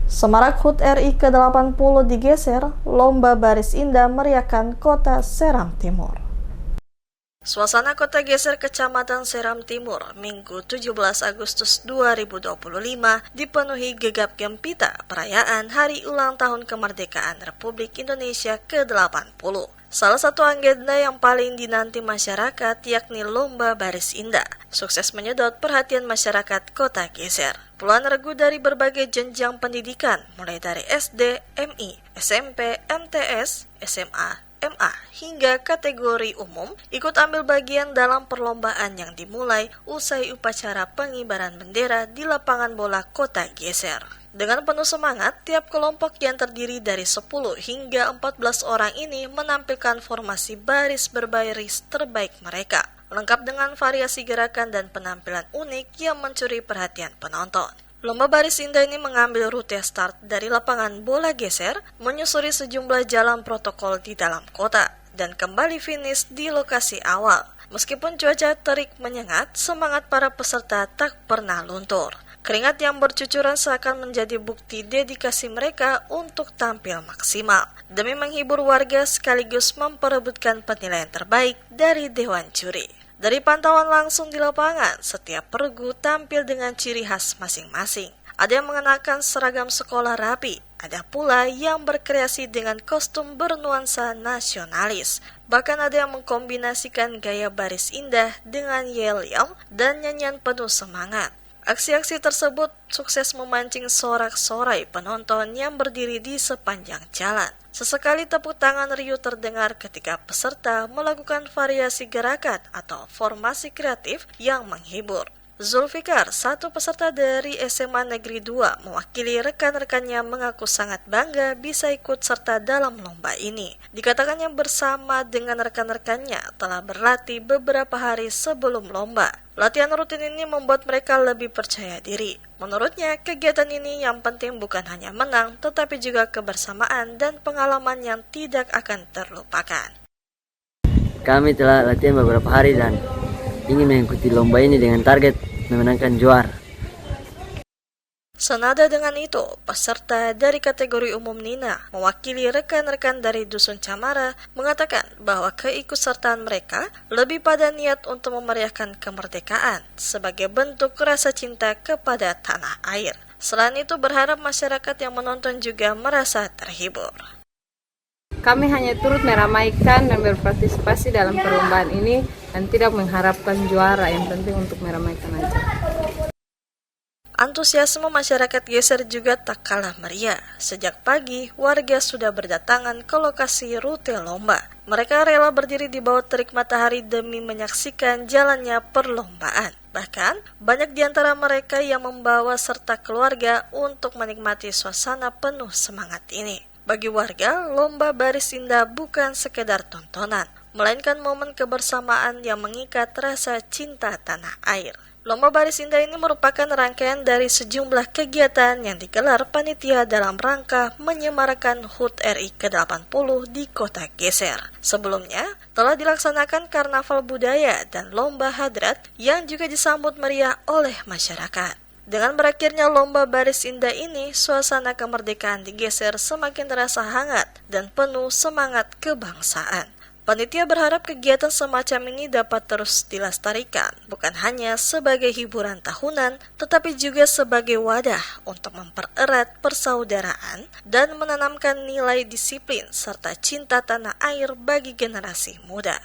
Semarak HUT RI ke-80 digeser, lomba baris indah meriahkan kota Seram Timur. Suasana kota geser Kecamatan Seram Timur, Minggu 17 Agustus 2025 dipenuhi gegap gempita perayaan Hari Ulang Tahun Kemerdekaan Republik Indonesia ke-80. Salah satu agenda yang paling dinanti masyarakat yakni Lomba Baris Indah, sukses menyedot perhatian masyarakat kota geser. Puluhan regu dari berbagai jenjang pendidikan, mulai dari SD, MI, SMP, MTS, SMA, MA hingga kategori umum ikut ambil bagian dalam perlombaan yang dimulai usai upacara pengibaran bendera di lapangan bola kota geser. Dengan penuh semangat, tiap kelompok yang terdiri dari 10 hingga 14 orang ini menampilkan formasi baris berbaris terbaik mereka, lengkap dengan variasi gerakan dan penampilan unik yang mencuri perhatian penonton. Lomba baris indah ini mengambil rute start dari lapangan bola geser, menyusuri sejumlah jalan protokol di dalam kota, dan kembali finish di lokasi awal. Meskipun cuaca terik menyengat, semangat para peserta tak pernah luntur. Keringat yang bercucuran seakan menjadi bukti dedikasi mereka untuk tampil maksimal, demi menghibur warga sekaligus memperebutkan penilaian terbaik dari Dewan Juri. Dari pantauan langsung di lapangan, setiap peregu tampil dengan ciri khas masing-masing. Ada yang mengenakan seragam sekolah rapi, ada pula yang berkreasi dengan kostum bernuansa nasionalis. Bahkan ada yang mengkombinasikan gaya baris indah dengan yel-yel dan nyanyian penuh semangat. Aksi-aksi tersebut sukses memancing sorak-sorai penonton yang berdiri di sepanjang jalan. Sesekali tepuk tangan riuh terdengar ketika peserta melakukan variasi gerakan atau formasi kreatif yang menghibur. Zulfikar, satu peserta dari SMA Negeri 2, mewakili rekan-rekannya mengaku sangat bangga bisa ikut serta dalam lomba ini. Dikatakannya bersama dengan rekan-rekannya telah berlatih beberapa hari sebelum lomba. Latihan rutin ini membuat mereka lebih percaya diri. Menurutnya, kegiatan ini yang penting bukan hanya menang, tetapi juga kebersamaan dan pengalaman yang tidak akan terlupakan. Kami telah latihan beberapa hari dan ingin mengikuti lomba ini dengan target memenangkan juara. Senada dengan itu, peserta dari kategori umum Nina, mewakili rekan-rekan dari Dusun Camara, mengatakan bahwa keikutsertaan mereka lebih pada niat untuk memeriahkan kemerdekaan sebagai bentuk rasa cinta kepada tanah air. Selain itu, berharap masyarakat yang menonton juga merasa terhibur. Kami hanya turut meramaikan dan berpartisipasi dalam perlombaan ini dan tidak mengharapkan juara, yang penting untuk meramaikan aja. Antusiasme masyarakat geser juga tak kalah meriah. Sejak pagi, warga sudah berdatangan ke lokasi rute lomba. Mereka rela berdiri di bawah terik matahari demi menyaksikan jalannya perlombaan. Bahkan, banyak di antara mereka yang membawa serta keluarga untuk menikmati suasana penuh semangat ini. Bagi warga, lomba baris indah bukan sekedar tontonan, melainkan momen kebersamaan yang mengikat rasa cinta tanah air. Lomba baris indah ini merupakan rangkaian dari sejumlah kegiatan yang digelar panitia dalam rangka menyemarakan HUT RI ke-80 di kota geser. Sebelumnya, telah dilaksanakan karnaval budaya dan lomba hadrat yang juga disambut meriah oleh masyarakat. Dengan berakhirnya lomba baris indah ini, suasana kemerdekaan digeser semakin terasa hangat dan penuh semangat kebangsaan. Panitia berharap kegiatan semacam ini dapat terus dilestarikan, bukan hanya sebagai hiburan tahunan, tetapi juga sebagai wadah untuk mempererat persaudaraan dan menanamkan nilai disiplin serta cinta tanah air bagi generasi muda.